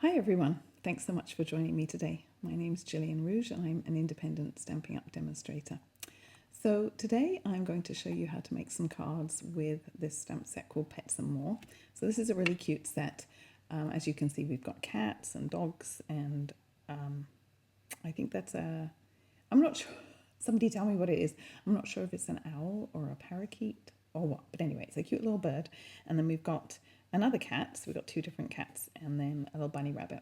Hi everyone, thanks so much for joining me today. My name is Gillian Rouge and I'm an independent Stampin' Up! Demonstrator. So today I'm going to show you how to make some cards with this stamp set called Pets and More. So this is a really cute set. As you can see, we've got cats and dogs and I think that's I'm not sure, somebody tell me what it is. I'm not sure if it's an owl or a parakeet or what, but anyway, it's a cute little bird. And then we've got another cat, so we've got two different cats, and then a little bunny rabbit.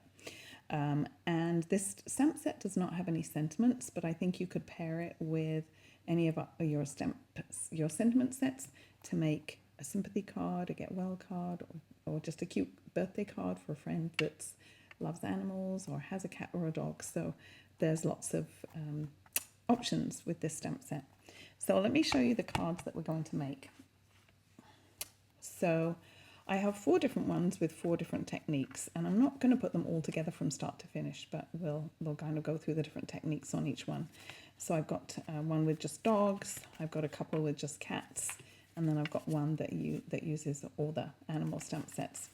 And this stamp set does not have any sentiments, but I think you could pair it with any of your sentiment sets to make a sympathy card, a get well card, or just a cute birthday card for a friend that loves animals or has a cat or a dog. So there's lots of options with this stamp set. So let me show you the cards that we're going to make. So I have 4 different ones with 4 different techniques, and I'm not going to put them all together from start to finish, but we'll kind of go through the different techniques on each one. So I've got one with just dogs, I've got a couple with just cats, and then I've got one that uses all the animal stamp sets.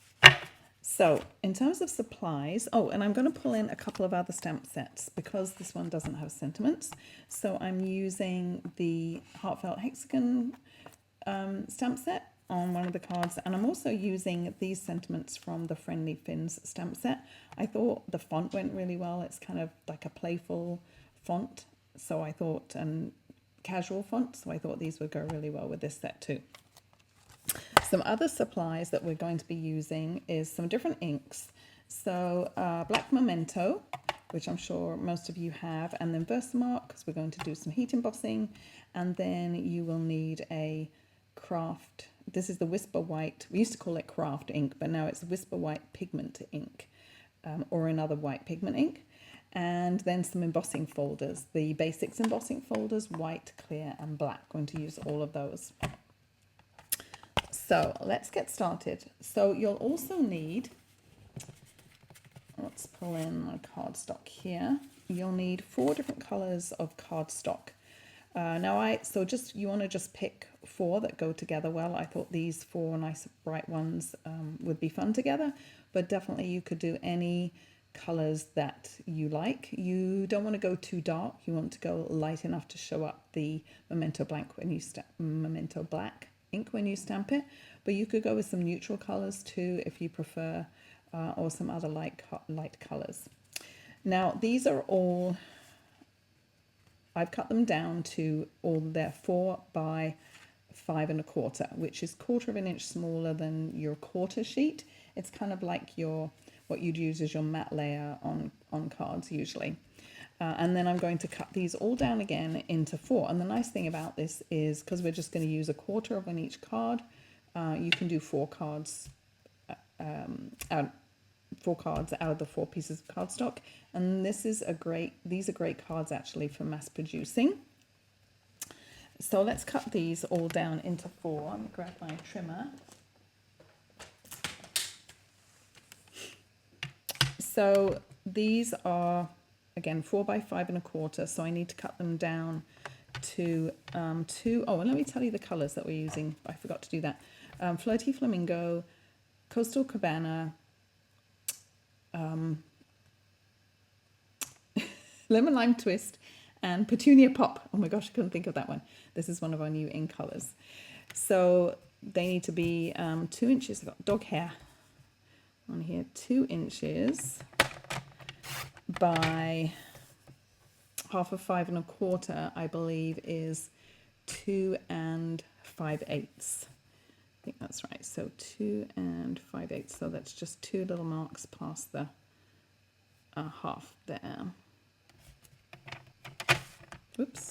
So in terms of supplies, and I'm going to pull in a couple of other stamp sets because this one doesn't have sentiments. So I'm using the Heartfelt Hexagon stamp set on one of the cards, and I'm also using these sentiments from the Friendly Fins stamp set. I thought the font went really well. It's kind of like a playful font, so I thought, and casual font, so I thought these would go really well with this set too. Some other supplies that we're going to be using is some different inks. So black Memento, which I'm sure most of you have, and then Versamark, because we're going to do some heat embossing, and then you will need a craft. This is the Whisper White. We used to call it craft ink, but now it's Whisper White pigment ink, or another white pigment ink. And then some embossing folders, the basics embossing folders, white, clear, and black. Going to use all of those. So let's get started. So you'll also need, let's pull in my cardstock here. You'll need 4 different colors of cardstock. You want to just pick 4 that go together well. I thought these 4 nice bright ones would be fun together, but definitely you could do any colors that you like. You don't want to go too dark. You want to go light enough to show up the Memento Black ink when you stamp it, but you could go with some neutral colors too if you prefer, or some other light colors. Now these are all, I've cut them down to they're 4 by 5 1/4, which is 1/4 of an inch smaller than your quarter sheet. It's kind of like what you'd use as your matte layer on cards usually. And then I'm going to cut these all down again into 4. And the nice thing about this is, because we're just going to use 1/4 of on each card, you can do 4 cards out 4 cards out of the 4 pieces of cardstock. And these are great cards actually for mass producing. So let's cut these all down into 4. Let me grab my trimmer. So these are again 4 by 5 1/4, so I need to cut them down to 2. Oh, and let me tell you the colors that we're using. I forgot to do that. Flirty Flamingo, Coastal Cabana, Lemon Lime Twist, and Petunia Pop. Oh my gosh, I couldn't think of that one. This is one of our new ink colors. So they need to be 2 inches. I've got dog hair on here, 2 inches by 1/2 of 5 1/4, I believe is 2 5/8. I think that's right. So 2 5/8. So that's just 2 little marks past the half there. Oops. Is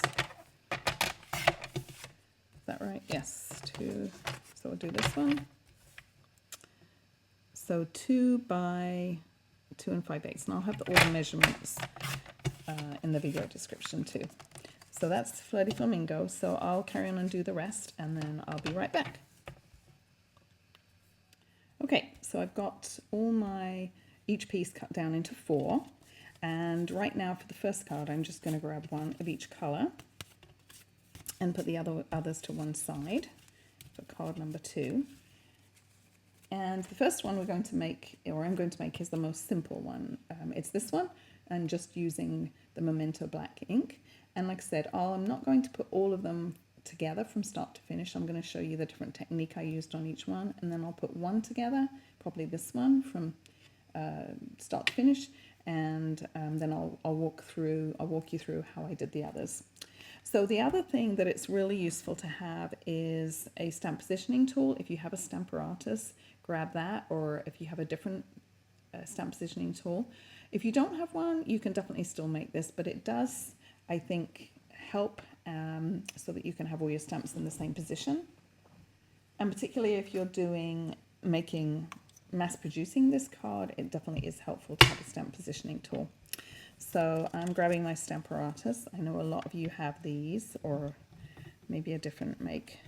that right? Yes. 2. So we'll do this one. So 2 by 2 5/8. And I'll have all the measurements in the video description too. So that's Flirty Flamingo. So I'll carry on and do the rest, and then I'll be right back. Okay, so I've got each piece cut down into 4, and right now for the first card I'm just going to grab one of each color and put the others to one side for card number 2. And the first one we're going to make, or I'm going to make, is the most simple one. It's this one, and just using the Memento Black ink. And like I said, I'm not going to put all of them together from start to finish. I'm going to show you the different technique I used on each one, and then I'll put one together, probably this one from start to finish, and then I'll walk you through how I did the others. So the other thing that it's really useful to have is a stamp positioning tool. If you have a Stamparatus, grab that, or if you have a different stamp positioning tool. If you don't have one, you can definitely still make this, but it does, I think, help so that you can have all your stamps in the same position. And particularly if you're mass producing this card, it definitely is helpful to have a stamp positioning tool. So I'm grabbing my Stamparatus. I know a lot of you have these, or maybe a different make.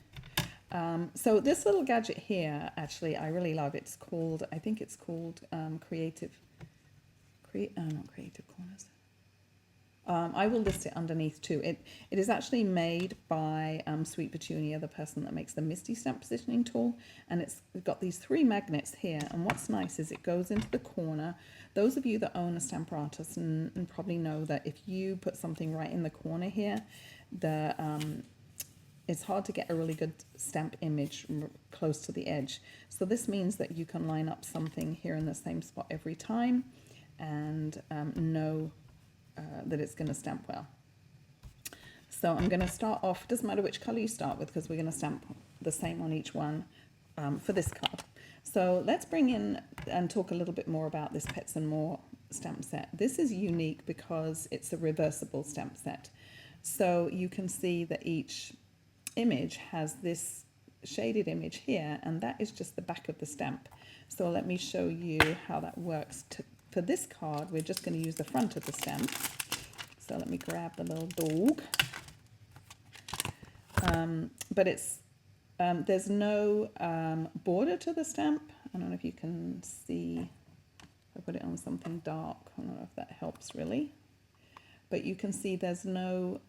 So this little gadget here, actually, I really love. It's called, I think it's called not Creative Corners. I will list it underneath too. It is actually made by Sweet Petunia, the person that makes the Misty Stamp Positioning Tool, and it's got these 3 magnets here, and what's nice is it goes into the corner. Those of you that own a Stamparatus and probably know that if you put something right in the corner here, it's hard to get a really good stamp image close to the edge. So this means that you can line up something here in the same spot every time and know that it's going to stamp well. So I'm going to start off, it doesn't matter which color you start with because we're going to stamp the same on each one for this card. So let's bring in and talk a little bit more about this Pets and More stamp set. This is unique because it's a reversible stamp set. So you can see that each image has this shaded image here, and that is just the back of the stamp. So let me show you how that works. For this card, we're just going to use the front of the stamp. So let me grab the little dog. But it's there's no border to the stamp. I don't know if you can see. I put it on something dark. I don't know if that helps really. But you can see there's no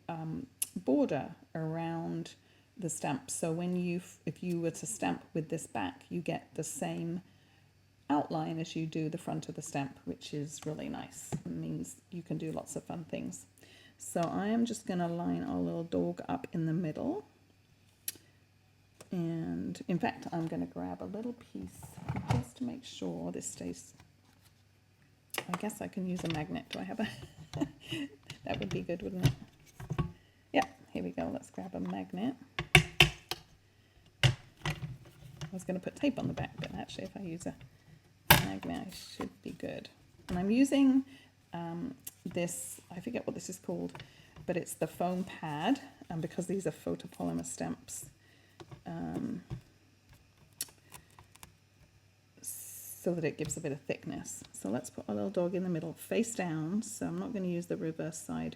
border around the stamp. So when if you were to stamp with this back, you get the same outline as you do the front of the stamp, which is really nice. It means you can do lots of fun things. So I am just going to line our little dog up in the middle. And in fact, I'm going to grab a little piece just to make sure this stays. I guess I can use a magnet. Do I have a... That would be good, wouldn't it? Yeah, here we go. Let's grab a magnet. I was going to put tape on the back, but actually if I use a magnet, I should be good. And I'm using this, I forget what this is called, but it's the foam pad, and because these are photopolymer stamps, so that it gives a bit of thickness. So let's put our little dog in the middle, face down. So I'm not going to use the reverse side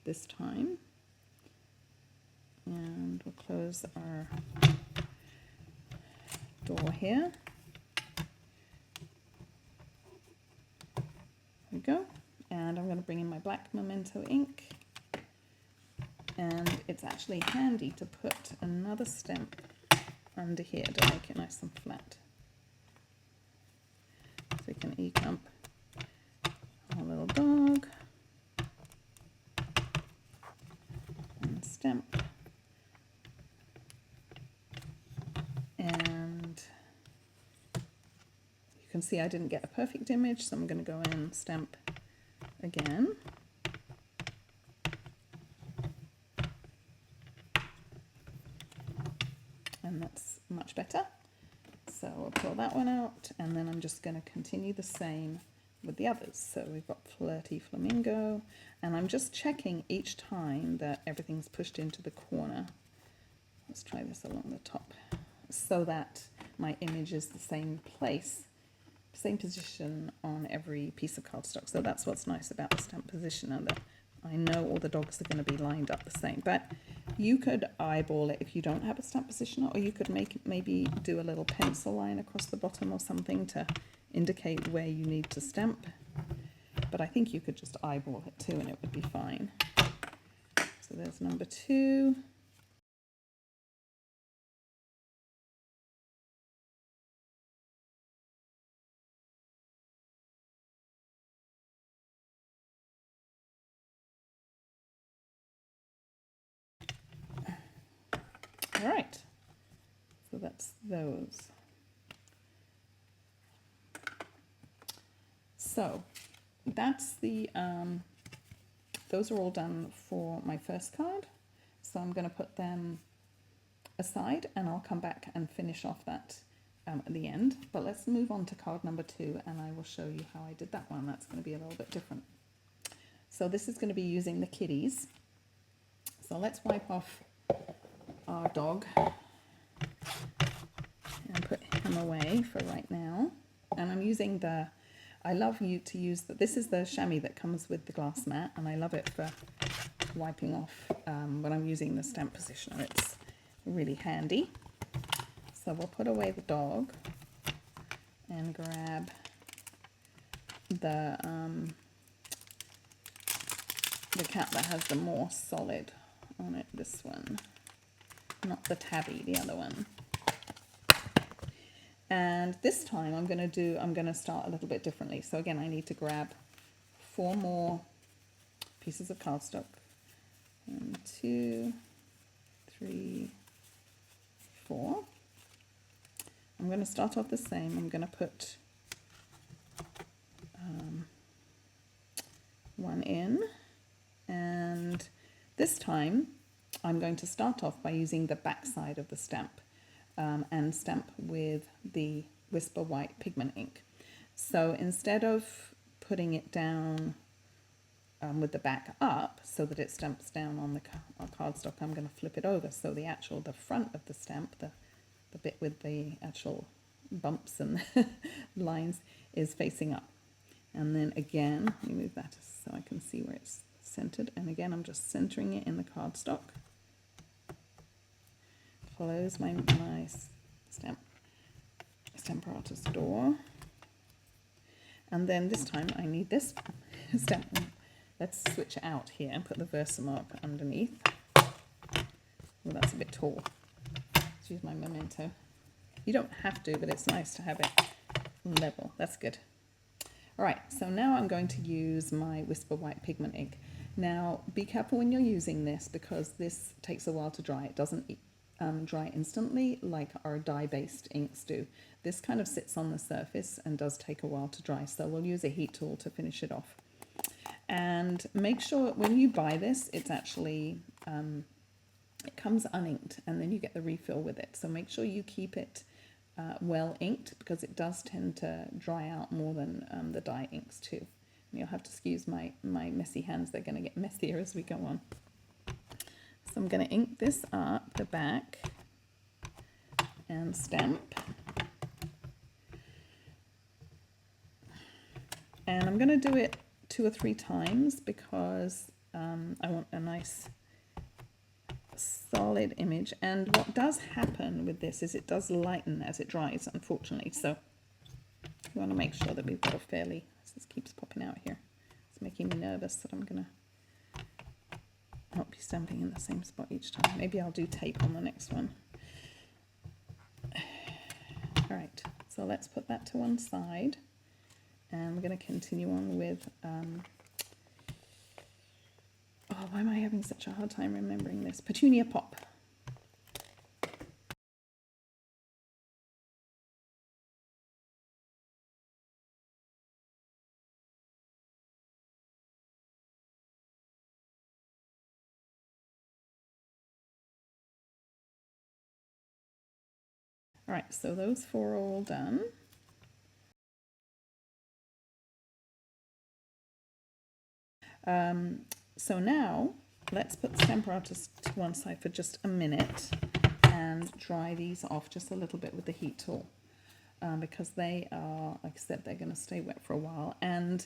this time. And we'll close our door here. There we go. And I'm going to bring in my black Memento ink. And it's actually handy to put another stamp under here to make it nice and flat. So we can ink up our little dog and stamp. And you can see I didn't get a perfect image, so I'm going to go in and stamp again. And that's much better. So I'll pull that one out, and then I'm just going to continue the same with the others. So we've got Flirty Flamingo, and I'm just checking each time that everything's pushed into the corner. Let's try this along the top, so that my image is the same place, same position on every piece of cardstock. So that's what's nice about the stamp positioner, that I know all the dogs are going to be lined up the same. But you could eyeball it if you don't have a stamp positioner, or you could maybe do a little pencil line across the bottom or something to indicate where you need to stamp. But I think you could just eyeball it too and it would be fine. So there's number 2. All right, so that's those. So that's the, those are all done for my first card. So I'm going to put them aside and I'll come back and finish off that at the end. But let's move on to card number 2 and I will show you how I did that one. That's going to be a little bit different. So this is going to be using the kitties. So let's wipe off our dog and put him away for right now. And I'm using the, I love you to use, this is the chamois that comes with the glass mat, and I love it for wiping off when I'm using the stamp positioner. It's really handy. So we'll put away the dog and grab the cat that has the more solid on it, this one, not the tabby, the other one. And this time I'm going to start a little bit differently. So again, I need to grab 4 more pieces of cardstock. 1, 2, 3, 4. I'm going to start off the same. I'm going to put 1 in, and this time I'm going to start off by using the back side of the stamp and stamp with the Whisper White pigment ink. So instead of putting it down with the back up so that it stamps down on the cardstock, I'm going to flip it over so the front of the stamp, the bit with the actual bumps and lines, is facing up. And then again, let me move that so I can see where it's centered. And again, I'm just centering it in the cardstock. Close my stamper artist door. And then this time I need this stamp. Let's switch it out here and put the Versamark underneath. Well, that's a bit tall. Let's use my Memento. You don't have to, but it's nice to have it level. That's good. All right, so now I'm going to use my Whisper White pigment ink. Now, be careful when you're using this because this takes a while to dry. It doesn't dry instantly like our dye-based inks do. This kind of sits on the surface and does take a while to dry, so we'll use a heat tool to finish it off. And make sure when you buy this, it's actually, it comes uninked and then you get the refill with it. So make sure you keep it well inked because it does tend to dry out more than the dye inks too. And you'll have to excuse my messy hands, they're going to get messier as we go on. So I'm going to ink this up, the back, and stamp. And I'm going to do it 2 or 3 times because I want a nice solid image. And what does happen with this is it does lighten as it dries, unfortunately. So we want to make sure that we've got a fairly, this keeps popping out here. It's making me nervous that I'm going to not be stamping in the same spot each time. Maybe I'll do tape on the next one. All right, so let's put that to one side. And we're going to continue on with, oh, why am I having such a hard time remembering this? Petunia Pop. All right, so those 4 are all done. So now let's put the Stampin' Artist to one side for just a minute and dry these off just a little bit with the heat tool because they are, like I said, they're going to stay wet for a while. And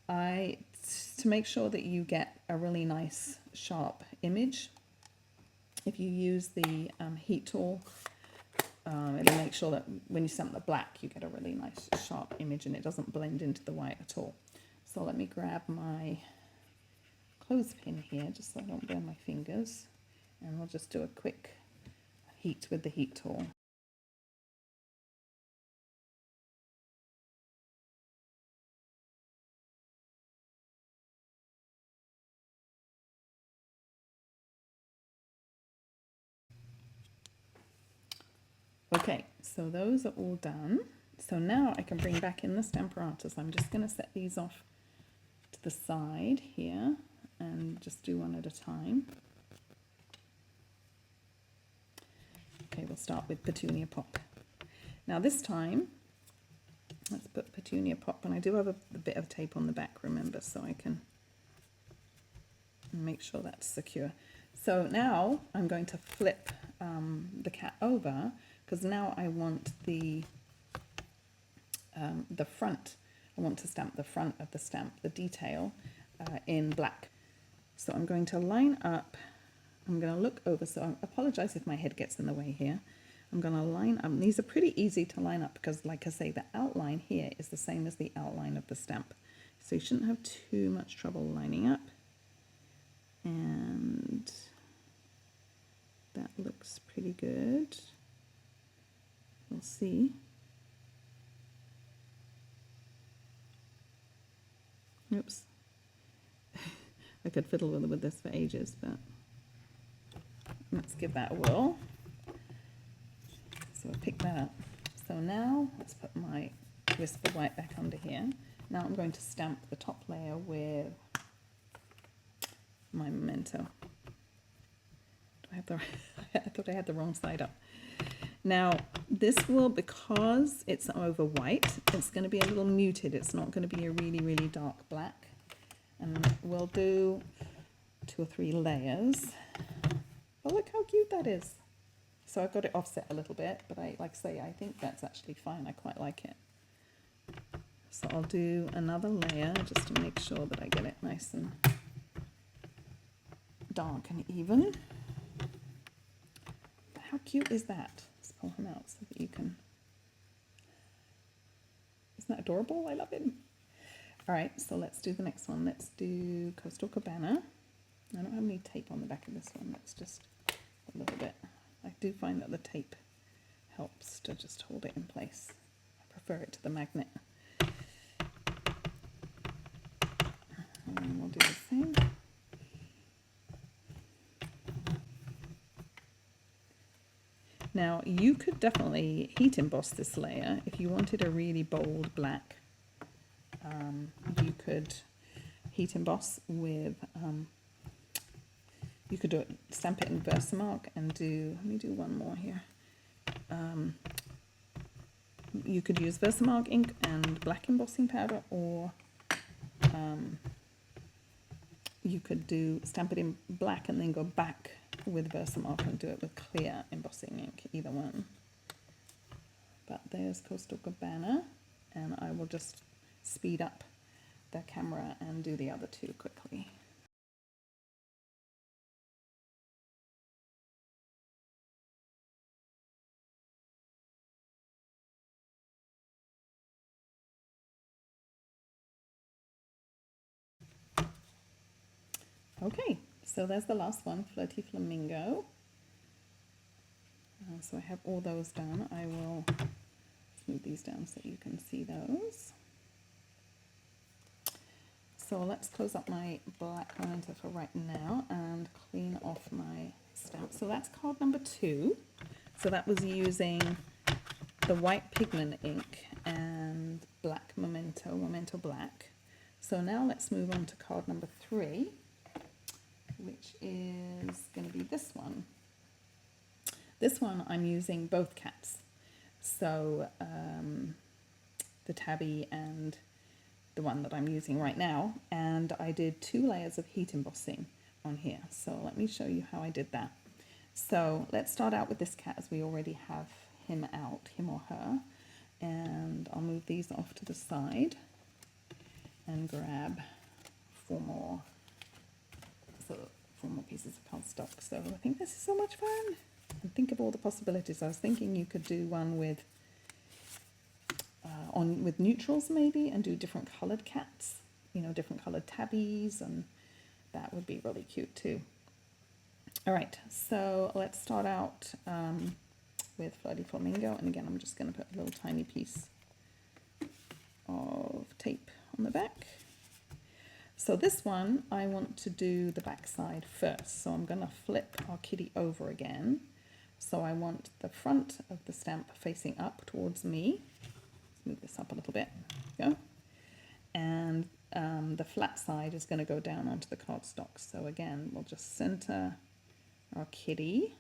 to make sure that you get a really nice sharp image, if you use the heat tool, it'll make sure that when you stamp the black, you get a really nice sharp image and it doesn't blend into the white at all. So let me grab my clothespin here just so I don't burn my fingers, and we'll just do a quick heat with the heat tool. Okay, so those are all done. So now I can bring back in the Stamparatus. I'm just going to set these off to the side here and just do one at a time. Okay, we'll start with Petunia Pop. Now this time, let's put Petunia Pop, and I do have a bit of tape on the back, remember, so I can make sure that's secure. So now I'm going to flip the cat over, because now I want the front. I want to stamp the front of the stamp, the detail, in black. So I'm going to line up. I'm going to look over. So I apologize if my head gets in the way here. I'm going to line up. These are pretty easy to line up because, like I say, the outline here is the same as the outline of the stamp. So you shouldn't have too much trouble lining up. And that looks pretty good. We'll see. Oops. I could fiddle with this for ages, but let's give that a whirl. So I'll pick that up. So now let's put my Whisper White back under here. Now I'm going to stamp the top layer with my Memento. Do I have the I thought I had the wrong side up. Now this will, because it's over white, it's going to be a little muted. It's not going to be a really, really dark black. And we'll do 2 or 3 layers. But look how cute that is. So I've got it offset a little bit, but like I say, I think that's actually fine. I quite like it. So I'll do another layer just to make sure that I get it nice and dark and even. How cute is that? Let's pull him out so that you can... Isn't that adorable? I love him. All right, so let's do the next one. Let's do Coastal Cabana. I don't have any tape on the back of this one. Let's just a little bit. I do find that the tape helps to just hold it in place. I prefer it to the magnet. And then we'll do the same. Now you could definitely heat emboss this layer if you wanted a really bold black. You could heat emboss with, you could do it, stamp it in Versamark and do, let me do one more here. You could use Versamark ink and black embossing powder, or you could do stamp it in black and then go back with Versamark and do it with clear embossing ink, either one. But there's Coastal Cabana, and I will just speed up the camera and do the other two quickly. Okay, so there's the last one, Flirty Flamingo. So I have all those done. I will move these down so you can see those. So let's close up my black Memento for right now and clean off my stamp. So that's card number 2. So that was using the white pigment ink and black Memento Black. So now let's move on to card number 3, which is going to be this one. This one I'm using both cats. So the tabby and the one that I'm using right now, and I did 2 layers of heat embossing on here. So let me show you how I did that. So let's start out with this cat, as we already have him out, him or her, and I'll move these off to the side and grab 4 more pieces of cardstock. So I think this is so much fun, and think of all the possibilities. I was thinking you could do one with with neutrals maybe, and do different colored cats, you know, different colored tabbies, and that would be really cute too. All right, so let's start out with Flirty Flamingo, and again I'm just going to put a little tiny piece of tape on the back. So this one I want to do the back side first, so I'm going to flip our kitty over again. So I want the front of the stamp facing up towards me. Let's move this up a little bit. There we go. And the flat side is going to go down onto the cardstock. So again, we'll just center our kitty.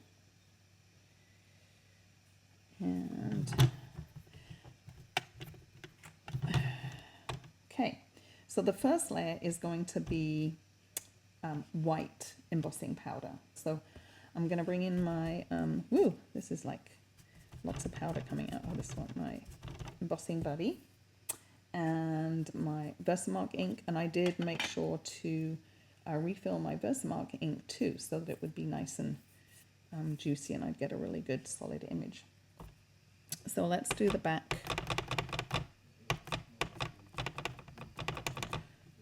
And okay, so the first layer is going to be white embossing powder. So I'm going to bring in my, this is like lots of powder coming out. Oh, this one, my embossing buddy and my Versamark ink. And I did make sure to refill my Versamark ink too, so that it would be nice and juicy and I'd get a really good solid image. So let's do the back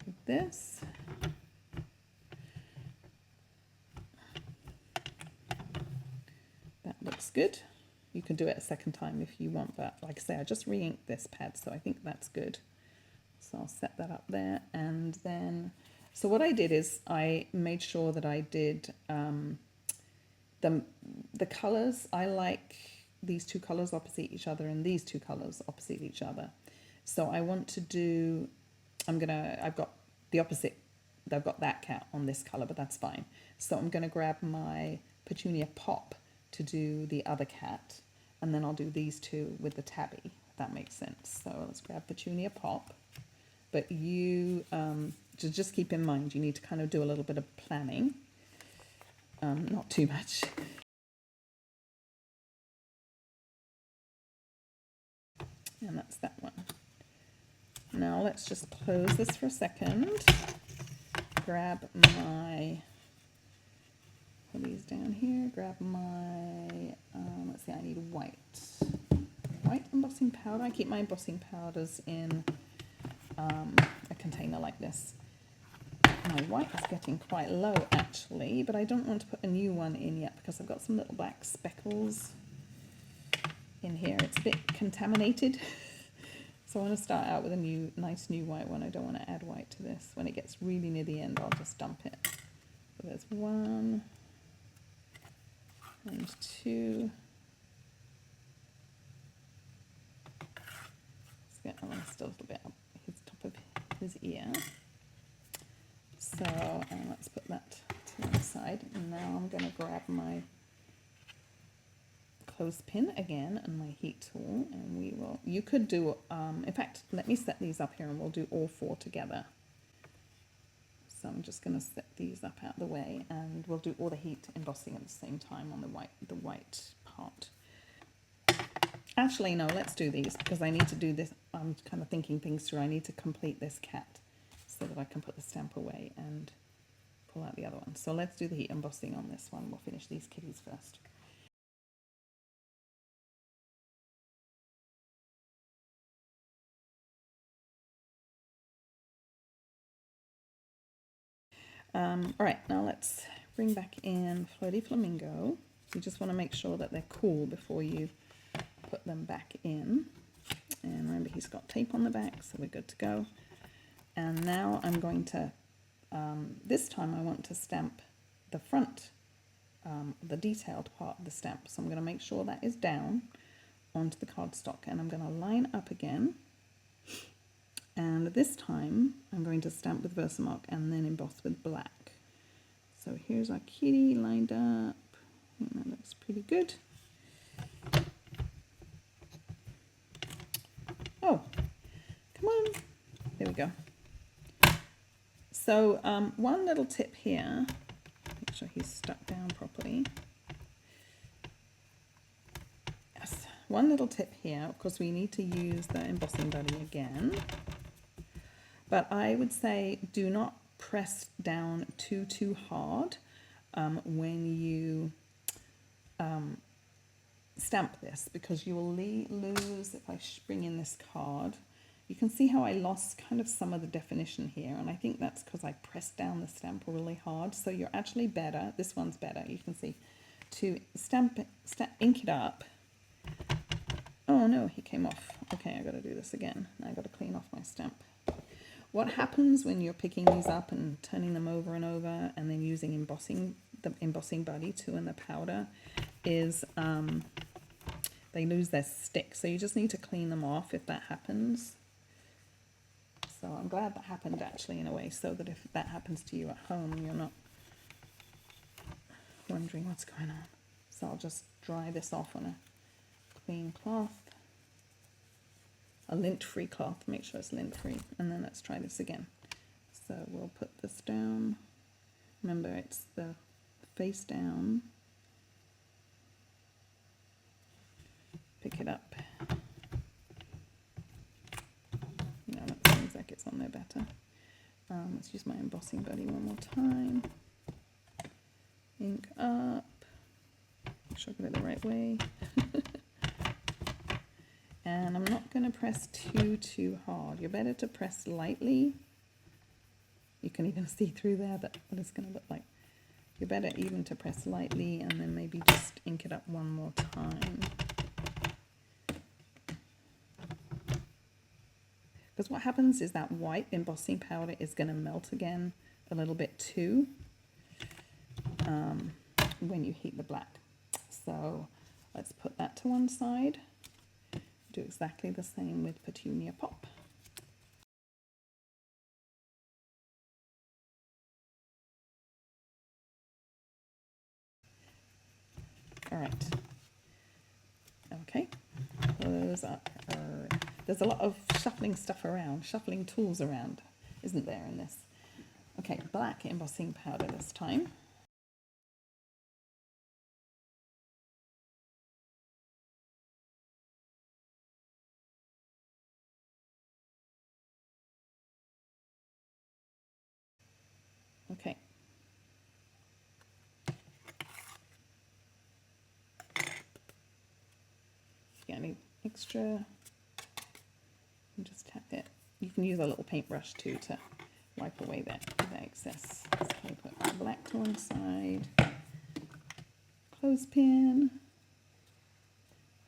with this. That looks good. You can do it a second time if you want, but like I say, I just re-inked this pad, so I think that's good. So I'll set that up there. And then, so what I did is I made sure that I did the colors. I like these two colors opposite each other and these two colors opposite each other. So I want to do, I've got the opposite, I've got that cat on this color, but that's fine. So I'm going to grab my Petunia Pop to do the other cat, and then I'll do these two with the tabby, if that makes sense. So let's grab Petunia Pop, but you just keep in mind you need to kind of do a little bit of planning, not too much. And that's that one. Now let's just close this for a second, grab my, put these down here, grab my, let's see, I need white embossing powder. I keep my embossing powders in a container like this. My white is getting quite low actually, but I don't want to put a new one in yet because I've got some little black speckles in here. It's a bit contaminated. So I want to start out with a nice new white one. I don't want to add white to this. When it gets really near the end, I'll just dump it. So there's 1 and 2. Let's get just a little bit up his top of his ear. So let's put that to one side. And now I'm going to grab my clothespin again and my heat tool, and we will, you could do, in fact, let me set these up here and we'll do all 4 together. So I'm just going to set these up out of the way and we'll do all the heat embossing at the same time on the white part. Actually, no, let's do these because I need to do this. I'm kind of thinking things through. I need to complete this cat so that I can put the stamp away and pull out the other one. So let's do the heat embossing on this one. We'll finish these kitties first. All right, now let's bring back in Floaty Flamingo. You just want to make sure that they're cool before you put them back in. And remember, he's got tape on the back, so we're good to go. And now I'm going to, this time I want to stamp the front, the detailed part of the stamp. So I'm going to make sure that is down onto the cardstock, and I'm going to line up again. And this time I'm going to stamp with Versamark and then emboss with black. So here's our kitty lined up. I think that looks pretty good. Oh, come on. There we go. So one little tip here, make sure he's stuck down properly. Yes, one little tip here, of course we need to use the embossing buddy again. But I would say do not press down too hard when you stamp this, because you will lose, if I bring in this card, you can see how I lost kind of some of the definition here, and I think that's because I pressed down the stamp really hard. So you're actually better, this one's better, you can see, to ink it up. Oh no, he came off. Okay, I got to do this again. Now I got to clean off my stamp. What happens when you're picking these up and turning them over and over and then using the embossing buddy too in the powder is they lose their stick. So you just need to clean them off if that happens. So I'm glad that happened actually in a way, so that if that happens to you at home, you're not wondering what's going on. So I'll just dry this off on a clean cloth, a lint-free cloth, make sure it's lint-free, and then let's try this again. So we'll put this down. Remember, it's the face down. Pick it up. No, that seems like it's on there better. Let's use my embossing buddy one more time. Ink up. Make sure I get it the right way. And I'm not going to press too hard. You're better to press lightly. You can even see through there that what it's going to look like. You're better even to press lightly and then maybe just ink it up one more time. Because what happens is that white embossing powder is going to melt again a little bit too when you heat the black. So let's put that to one side. Do exactly the same with Petunia Pop. All right. Okay. Those are, there's a lot of shuffling stuff around, shuffling tools around, isn't there, in this? Okay, black embossing powder this time. Okay. If you get any extra, you just tap it. You can use a little paintbrush too to wipe away that excess. Okay, put the black to one side. Clothespin,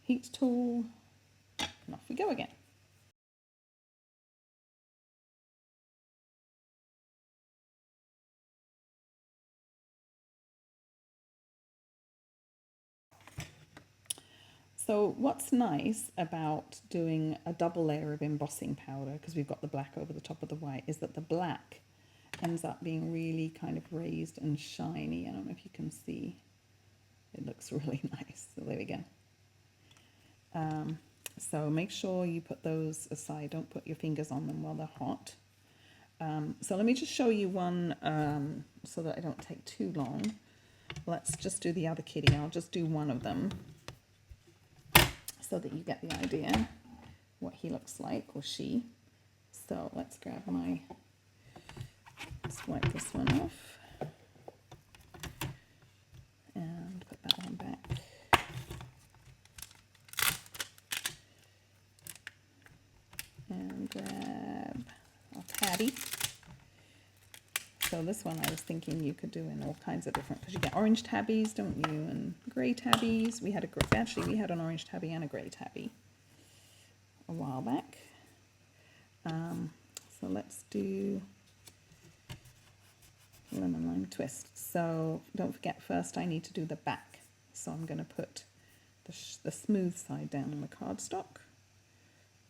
heat tool, and off we go again. So what's nice about doing a double layer of embossing powder, because we've got the black over the top of the white, is that the black ends up being really kind of raised and shiny. I don't know if you can see. It looks really nice. So there we go. So make sure you put those aside. Don't put your fingers on them while they're hot. So let me just show you one so that I don't take too long. Let's just do the other kitty. I'll just do one of them so that you get the idea what he looks like, or she. So let's grab my, let's wipe this one off and put that one back. And grab our tabby. So this one I was thinking you could do in all kinds of different, because you get orange tabbies, don't you, and grey tabbies. We had actually we had an orange tabby and a grey tabby a while back. So let's do lemon lime twist. So don't forget, first I need to do the back. So I'm going to put the smooth side down on the cardstock.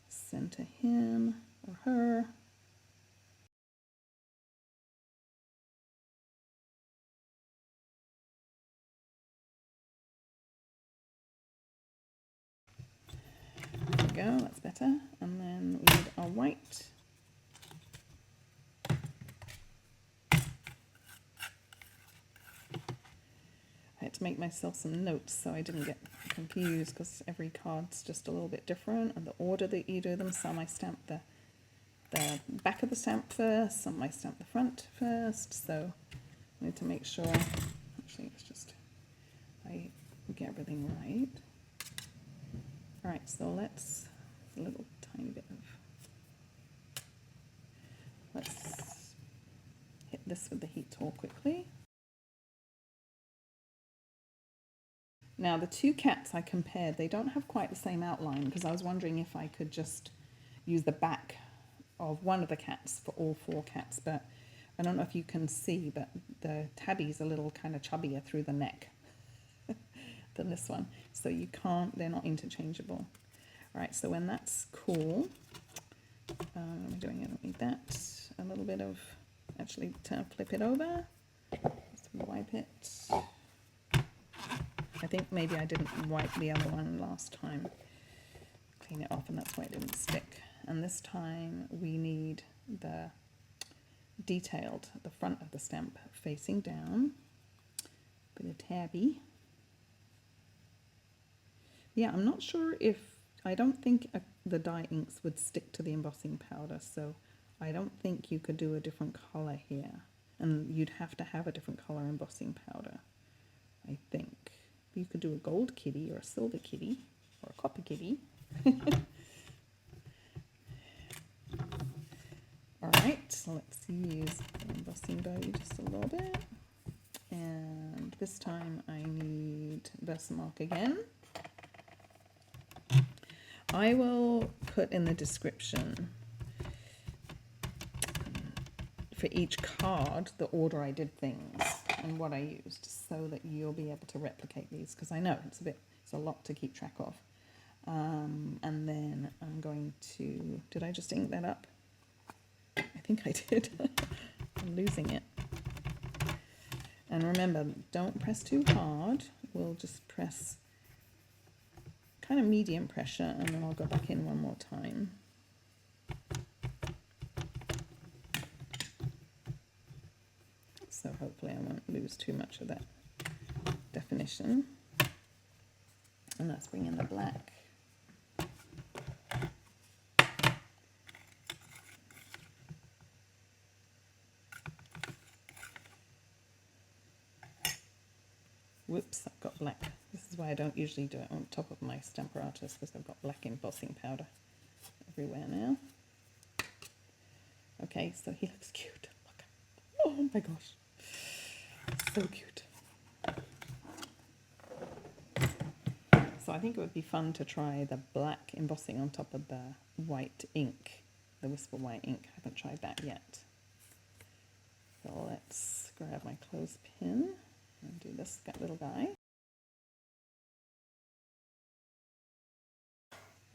Center him or her. There we go, that's better. And then we need our white. I had to make myself some notes so I didn't get confused, because every card's just a little bit different, and the order that you do them. Some I stamp the back of the stamp first, some I stamp the front first, so I need to make sure, actually it's just, I get everything right. Alright, so let's, a little tiny bit of, let's hit this with the heat tool quickly. Now the two cats I compared, they don't have quite the same outline, because I was wondering if I could just use the back of one of the cats for all four cats, but I don't know if you can see, but the tabby's a little kind of chubbier through the neck. than this one. So you can't, they're not interchangeable. All right, so when that's cool, I'm doing it like that. A little bit of, actually to flip it over, just wipe it. I think maybe I didn't wipe the other one last time. Clean it off and that's why it didn't stick. And this time we need the detailed, the front of the stamp facing down. Bit of tabby. Yeah, I'm not sure if, I don't think the dye inks would stick to the embossing powder, so I don't think you could do a different colour here. And you'd have to have a different colour embossing powder, I think. You could do a gold kitty or a silver kitty or a copper kitty. Alright, so let's use the embossing bow just a little bit. And this time I need Versamark again. I will put in the description for each card the order I did things and what I used, so that you'll be able to replicate these, because I know it's a lot to keep track of. And then I'm going to, did I just ink that up? I think I did. I'm losing it. And remember, don't press too hard. We'll just press kind of medium pressure, and then I'll go back in one more time. So hopefully I won't lose too much of that definition. And let's bring in the black. Whoops, I've got black. This is why I don't usually do it on top of my stamper artist, because I've got black embossing powder everywhere now. Okay, so he looks cute. Look. Oh my gosh. So cute. So I think it would be fun to try the black embossing on top of the white ink, the Whisper white ink. I haven't tried that yet. So let's grab my clothespin and do this little guy.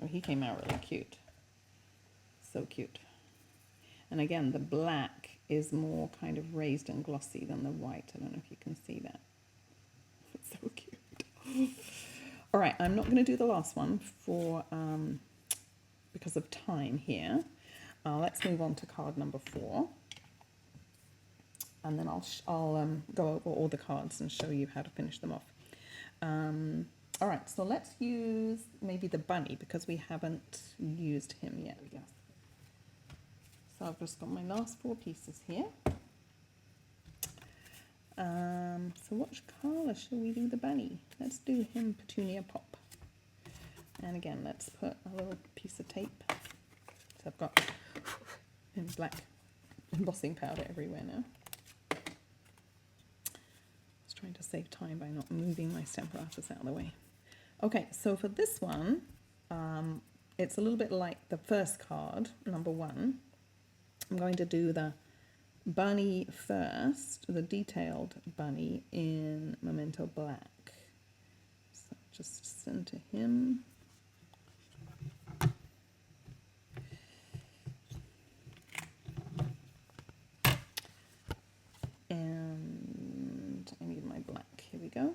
Oh, he came out really cute. So cute. And again, the black is more kind of raised and glossy than the white. I don't know if you can see that. It's so cute. All right, I'm not going to do the last one for because of time here. Let's move on to card number 4. And then I'll go over all the cards and show you how to finish them off. All right, so let's use maybe the bunny, because we haven't used him yet. So I've just got my last 4 pieces here. So which colour shall we do the bunny? Let's do him Petunia Pop. And again, let's put a little piece of tape. So I've got in black embossing powder everywhere now. Just trying to save time by not moving my stamper artist out of the way. Okay, so for this one, it's a little bit like the first card, number 1. I'm going to do the bunny first, the detailed bunny in Memento Black. So just center him. And I need my black. Here we go.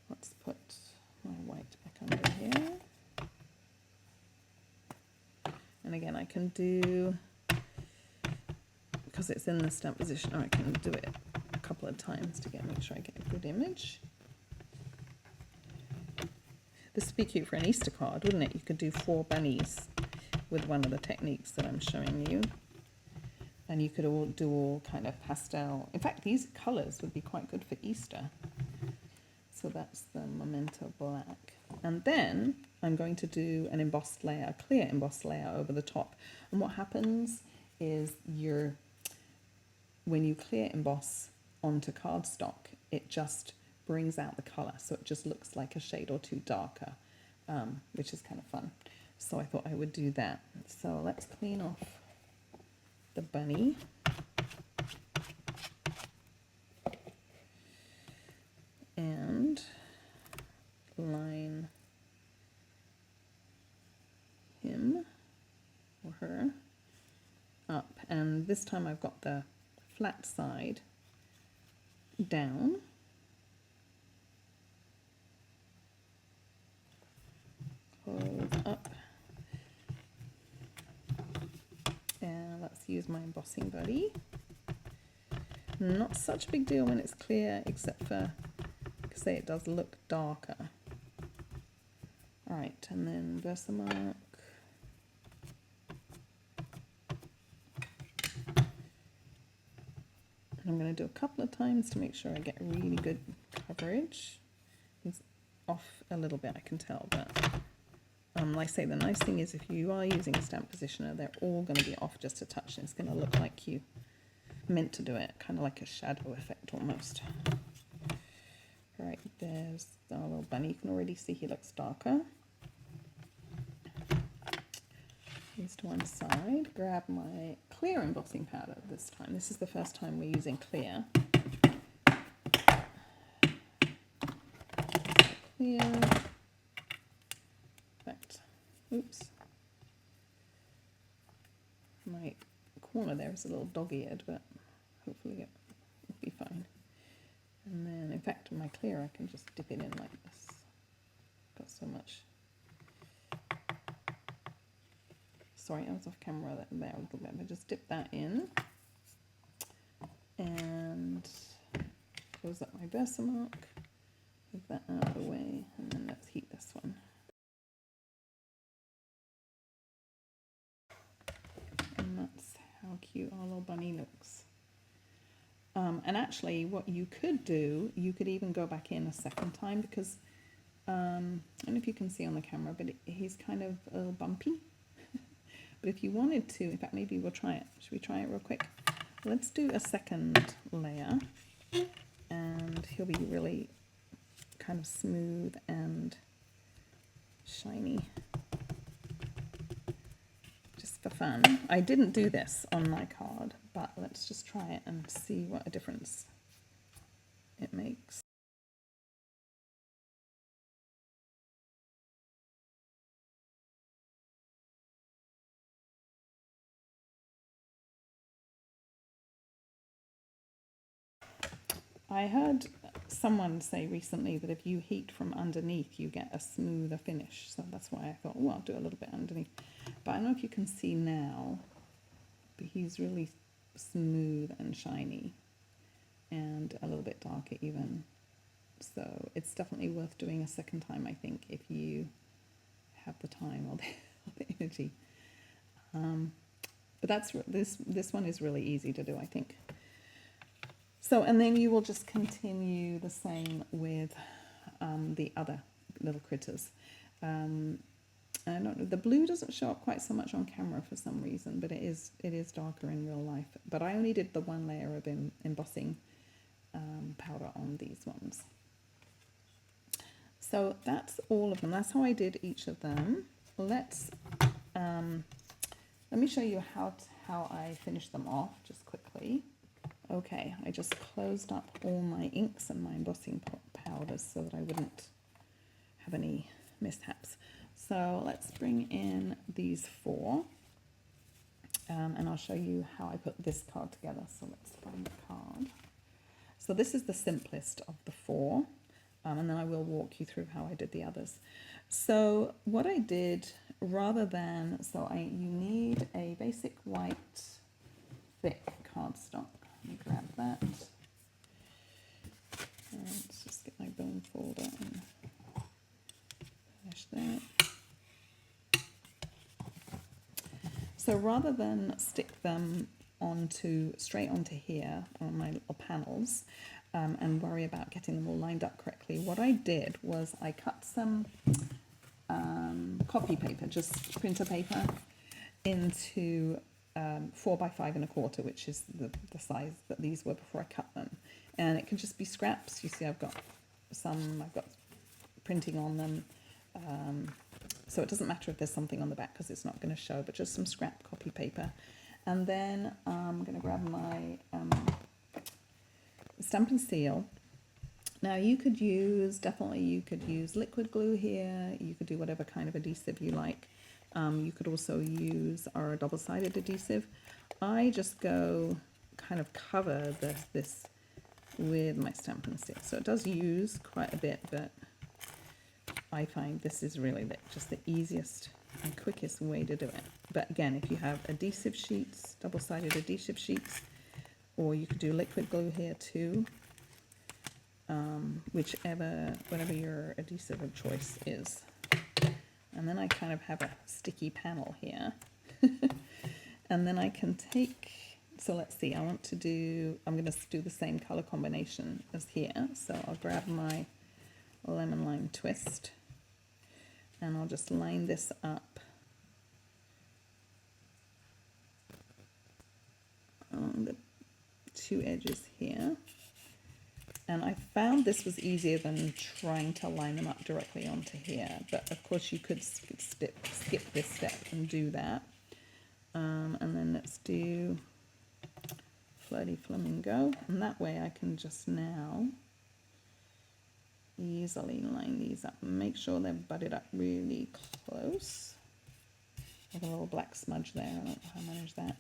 Let's put my white back under here. And again, I can do, because it's in the stamp position, or I can do it a couple of times to make sure I get a good image. This would be cute for an Easter card, wouldn't it? You could do 4 bunnies with one of the techniques that I'm showing you. And you could all do kind of pastel. In fact, these colours would be quite good for Easter. So that's the Memento Black. And then I'm going to do an embossed layer, a clear embossed layer over the top. And what happens is when you clear emboss onto cardstock, it just brings out the colour. So it just looks like a shade or 2 darker, which is kind of fun. So I thought I would do that. So let's clean off the bunny. And darker up, and this time I've got the flat side down. Close up. And let's use my embossing buddy. Not such a big deal when it's clear, except for, say, it does look darker. Alright, and then Versamark. And I'm going to do a couple of times to make sure I get really good coverage. It's off a little bit, I can tell, but like I say, the nice thing is if you are using a stamp positioner, they're all going to be off just a touch, and it's going to look like you meant to do it, kind of like a shadow effect almost. Right, there's our little bunny. You can already see he looks darker. These to one side. Grab my clear embossing powder this time. This is the first time we're using clear. Clear. Oops. My corner there is a little dog-eared, but hopefully it will be fine. And then, in fact, my clear, I can just dip it in like this. Got so much. Sorry, I was off camera there a little bit, but just dip that in. And close up my Versamark. Move that out of the way, and then let's heat this one. And that's how cute our little bunny looks. And actually what you could do, you could even go back in a second time, because I don't know if you can see on the camera, but he's kind of a little bumpy. But if you wanted to, in fact, maybe we'll try it. Should we try it real quick? Let's do a second layer, and he'll be really kind of smooth and shiny. For fun. I didn't do this on my card, but let's just try it and see what a difference it makes. I heard someone say recently that if you heat from underneath, you get a smoother finish. So that's why I thought, oh, I'll do a little bit underneath. But I don't know if you can see now, but he's really smooth and shiny and a little bit darker even. So it's definitely worth doing a second time, I think, if you have the time or the energy. But that's this one is really easy to do, I think. So, and then you will just continue the same with the other little critters. I don't know, the blue doesn't show up quite so much on camera for some reason, but it is darker in real life. But I only did the one layer of embossing powder on these ones. So that's all of them. That's how I did each of them. Let me show you how I finished them off just quickly. Okay, I just closed up all my inks and my embossing powders so that I wouldn't have any mishaps. So let's bring in these four, and I'll show you how I put this card together. So let's find the card. So this is the simplest of the four, and then I will walk you through how I did the others. So what I did, rather than, you need a basic white thick cardstock. Let me grab that. And let's just get my bone folder and finish that. So rather than stick them straight onto here on my little panels and worry about getting them all lined up correctly, what I did was I cut some copy paper, just printer paper, into 4 by 5 1/4, which is the size that these were before I cut them. And it can just be scraps. You see I've got printing on them. So it doesn't matter if there's something on the back because it's not going to show, but just some scrap copy paper. And then I'm going to grab my Stampin' Seal. Now you could use liquid glue here. You could do whatever kind of adhesive you like. You could also use our double-sided adhesive. I just go kind of cover this with my Stampin' stick. So it does use quite a bit, but I find this is really just the easiest and quickest way to do it. But again, if you have adhesive sheets, double-sided adhesive sheets, or you could do liquid glue here too, whatever your adhesive of choice is. And then I kind of have a sticky panel here. And then I can take, so let's see, I'm going to do the same color combination as here. So I'll grab my lemon lime twist and I'll just line this up on the two edges here. And I found this was easier than trying to line them up directly onto here. But of course you could skip this step and do that. And then let's do Flirty Flamingo. And that way I can just now easily line these up and make sure they're butted up really close. I have a little black smudge there. I don't know how I managed that,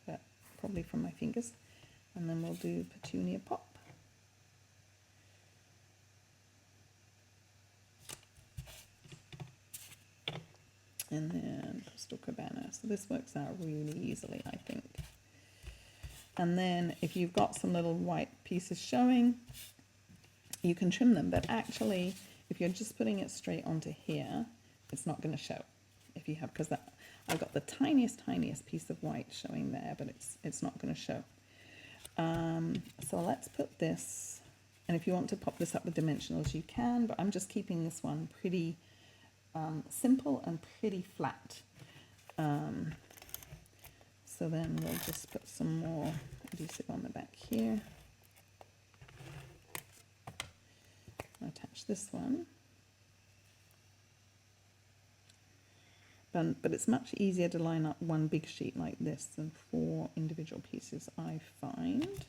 but probably from my fingers. And then we'll do Petunia Pop. And then Crystal Cabana. So this works out really easily, I think. And then if you've got some little white pieces showing, you can trim them. But actually, if you're just putting it straight onto here, it's not going to show. If you have, because I've got the tiniest piece of white showing there, but it's not going to show. So let's put this, and if you want to pop this up with dimensionals, you can, but I'm just keeping this one pretty simple and pretty flat. So then we'll just put some more adhesive on the back here. I'll attach this one. But it's much easier to line up one big sheet like this than 4 individual pieces, I find.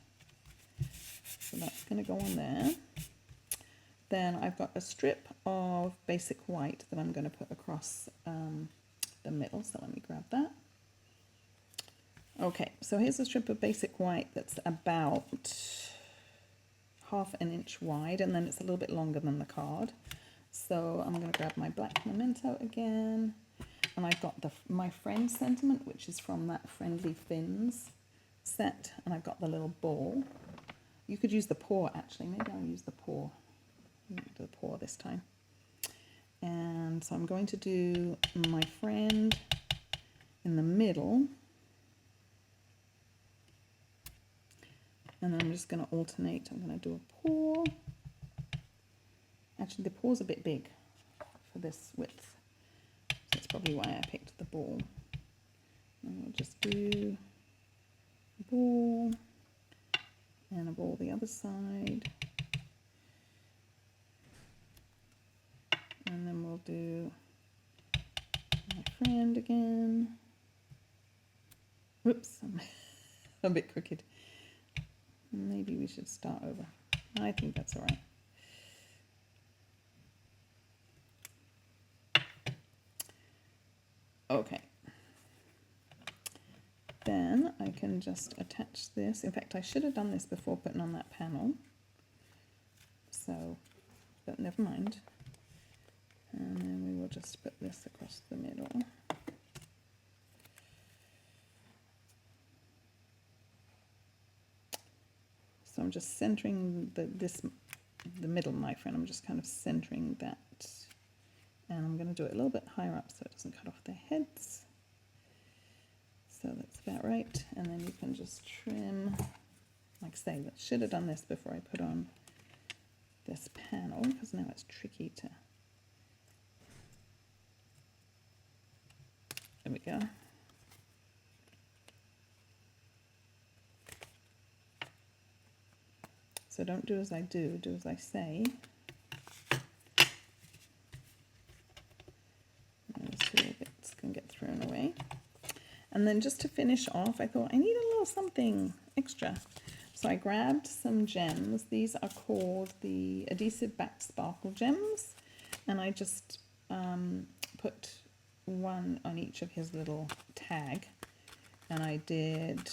So that's going to go on there. Then I've got a strip of basic white that I'm going to put across the middle. So let me grab that. Okay, so here's a strip of basic white that's about 1/2 inch wide, and then it's a little bit longer than the card. So I'm going to grab my black Memento again. And I've got my friend sentiment, which is from that Friendly Fins set. And I've got the little ball. You could use the paw, actually. Maybe I'll use the paw. Do the paw this time. And so I'm going to do my friend in the middle. And then I'm just going to alternate. I'm going to do a paw. Actually, the paw's a bit big for this width. So that's probably why I picked the ball. And we'll just do a ball and a ball the other side. And then we'll do my friend again. Whoops, I'm a bit crooked. Maybe we should start over. I think that's all right. Okay. Then I can just attach this. In fact, I should have done this before putting on that panel. So, but never mind. And then we will just put this across the middle. So I'm just centering the middle, my friend. I'm just kind of centering that. And I'm going to do it a little bit higher up so it doesn't cut off their heads. So that's about right. And then you can just trim, like I say, I should have done this before I put on this panel, because now it's tricky to... There we go. So don't do as I do, do as I say. Those little bits can get thrown away. And then just to finish off, I thought I need a little something extra. So I grabbed some gems. These are called the adhesive backed sparkle gems. And I just put one on each of his little tag, and I did,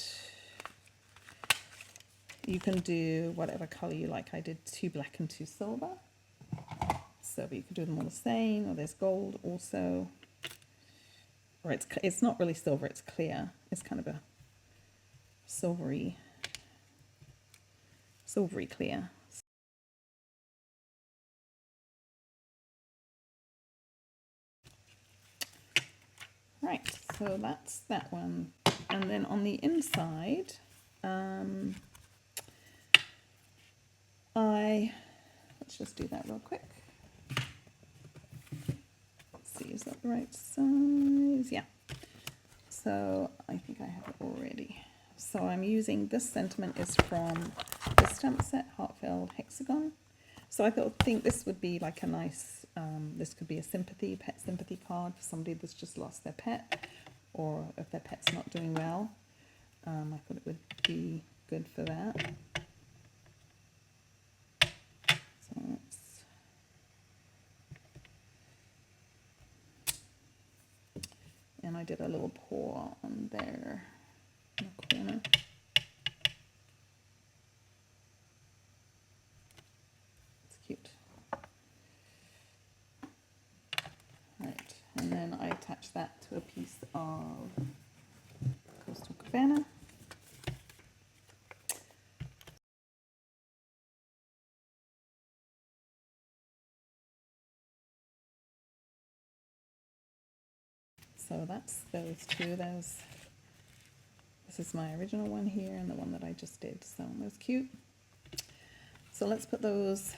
you can do whatever colour you like. I did 2 black and 2 silver, so but you could do them all the same, or there's gold also, or it's not really silver, it's clear, it's kind of a silvery clear. Right, so that's that one. And then on the inside, let's just do that real quick. Let's see, is that the right size? Yeah. So I think I have it already. So I'm using, this sentiment is from the stamp set, Heartfelt Hexagon. So I think this would be like a nice, this could be a sympathy, pet sympathy card for somebody that's just lost their pet, or if their pet's not doing well. I thought it would be good for that. So let's, and I did a little paw on there in the corner. It's cute. Right, and then I attach that to a piece of Coastal Cabana. So that's those two. This is my original one here and the one that I just did. So that's cute. So let's put those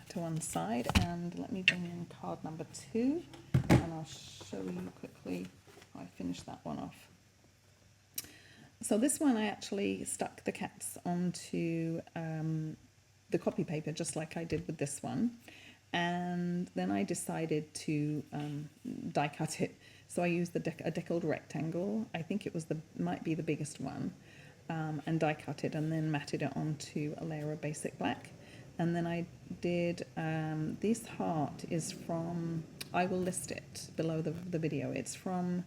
to one side, and let me bring in card number 2, and I'll show you quickly how I finished that one off. So this one I actually stuck the cats onto the copy paper just like I did with this one, and then I decided to die cut it. So I used a deckled rectangle, I think it was might be the biggest one, and die cut it and then matted it onto a layer of basic black. And then I did, this heart is from, I will list it below the video, it's from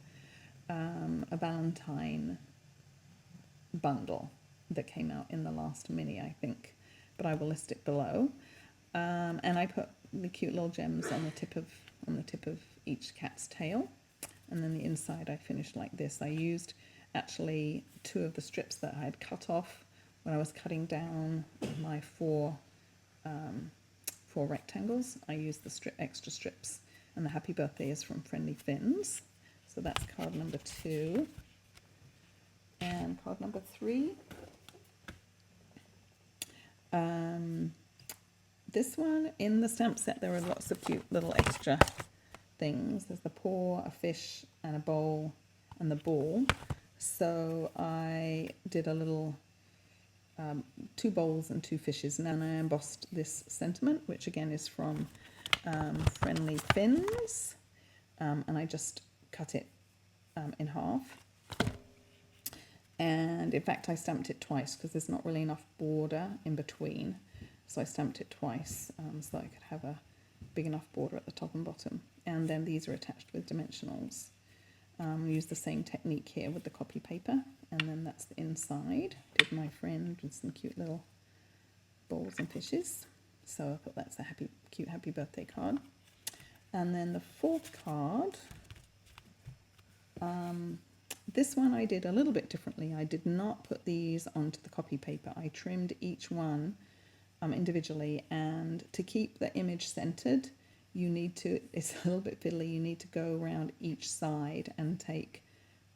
a Valentine bundle that came out in the last mini, I think, but I will list it below. And I put the cute little gems on the tip of each cat's tail, and then the inside I finished like this. I used actually 2 of the strips that I had cut off when I was cutting down my 4 rectangles. I used the extra strips, and the happy birthday is from Friendly Fins. So that's card number 2. And card number 3. This one, in the stamp set, there are lots of cute little extra things. There's the paw, a fish, and a bowl, and the ball. So I did a little 2 bowls and 2 fishes, and then I embossed this sentiment, which again is from Friendly Fins, and I just cut it in half. And in fact I stamped it twice because there's not really enough border in between, so I stamped it twice so I could have a big enough border at the top and bottom. And then these are attached with dimensionals. Use the same technique here with the copy paper, and then that's the inside. Did my friend with some cute little bowls and fishes, so I thought that's a cute happy birthday card. And then the 4th card, this one I did a little bit differently. I did not put these onto the copy paper. I trimmed each one individually, and to keep the image centered, you need to, it's a little bit fiddly, you need to go around each side and take,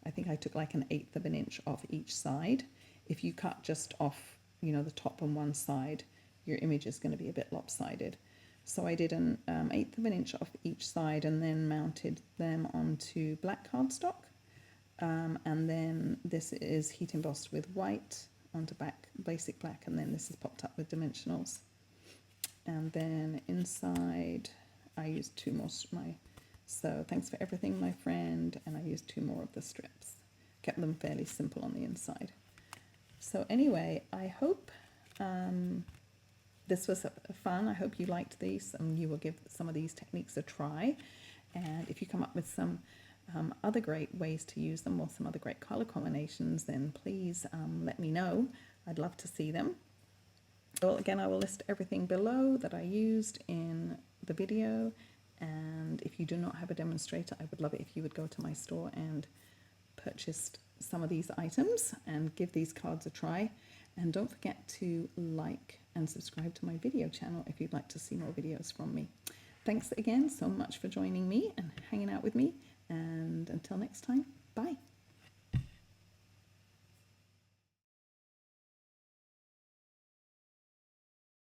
I think I took like 1/8 of an inch off each side. If you cut just off, you know, the top on one side, your image is going to be a bit lopsided. So I did an 1/8 of an inch off each side, and then mounted them onto black cardstock. And then this is heat embossed with white onto basic black, and then this is popped up with dimensionals. And then inside I used 2 more, so thanks for everything, my friend, and I used 2 more of the strips. Kept them fairly simple on the inside. So anyway, I hope this was fun. I hope you liked these, and you will give some of these techniques a try. And if you come up with some other great ways to use them, or some other great color combinations, then please let me know. I'd love to see them. Well, again, I will list everything below that I used in the video, and if you do not have a demonstrator, I would love it if you would go to my store and purchase some of these items and give these cards a try. And don't forget to like and subscribe to my video channel if you'd like to see more videos from me. Thanks again so much for joining me and hanging out with me, and until next time, bye.